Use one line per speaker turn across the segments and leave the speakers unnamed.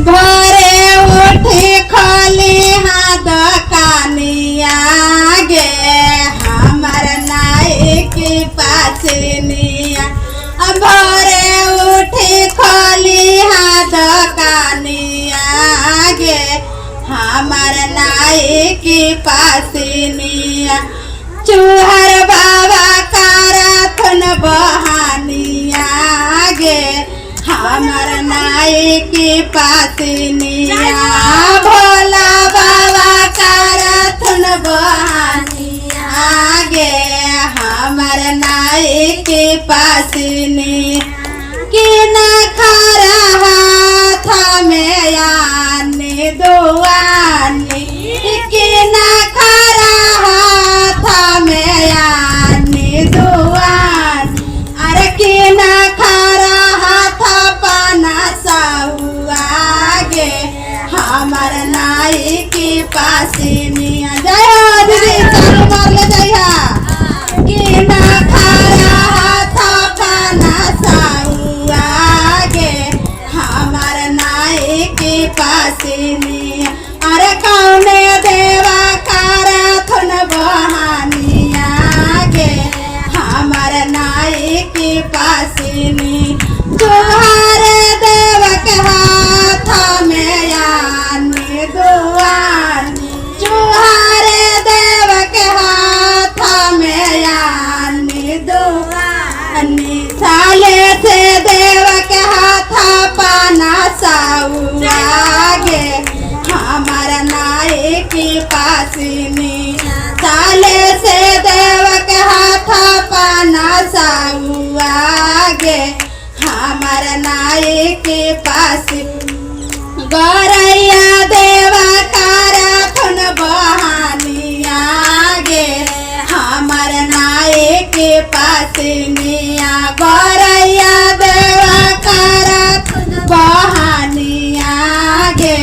भोरे उठी खोली हाँ दुकानिया गे हमर नाई की पासनिया। भोरे उठी खोली हाँ दुकानिया गे हमर नाई की पासनिया। चूहर बाबा करथुन बहानिया गे हमर नाई की पासनिया। भोला बाबा करथुन बहानिया गे हमर नाई की पासनिया। कि न खरा हाथ में आने दुआनी कि न खरा हाथ में आने दुआन। अरे कि न खरा हाथ पाना साहुआ गे हमर नाई की पासनिया। जय हो दीदी चालू मार ले जइहा। कि न खरा हाथ पाना साहुआ गे हमर नाई की पासनिया। अरे कौने देवा करथुन बहानिया गे हमर नाई की पासनी। तुहार देव के हाथ में आने दुआन। तुहार देव के हाथ में आने दुआन। साले से देव के हाथ पाना साहुआ गे हमर नाई की पासनी। साले से देव के हाथ पाना साहुआ गे हमर नाई की पासनी। गौरैया देवा करथुन बहानिया गे हमर नाई की पासनिया। गौरैया देवा करथुन बहानिया गे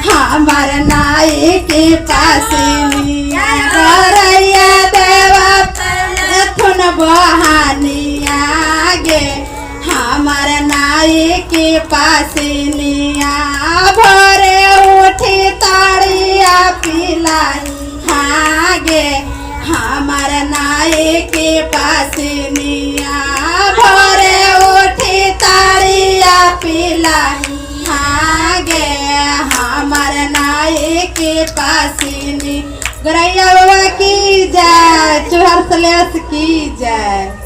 हमर नाई की पासनिया। गौरैया देवा करथुन बहानिया गे हमर नाई की पासनिया। भोरे उठी ताड़िया पिलाई हाँ गे हमर नाई की पासनिया। भोरे उठी ताड़िया पिलाई हाँ गे हमर नाई की पासनी। गौरैया बाबा की जय। चूहर सलेस की जय।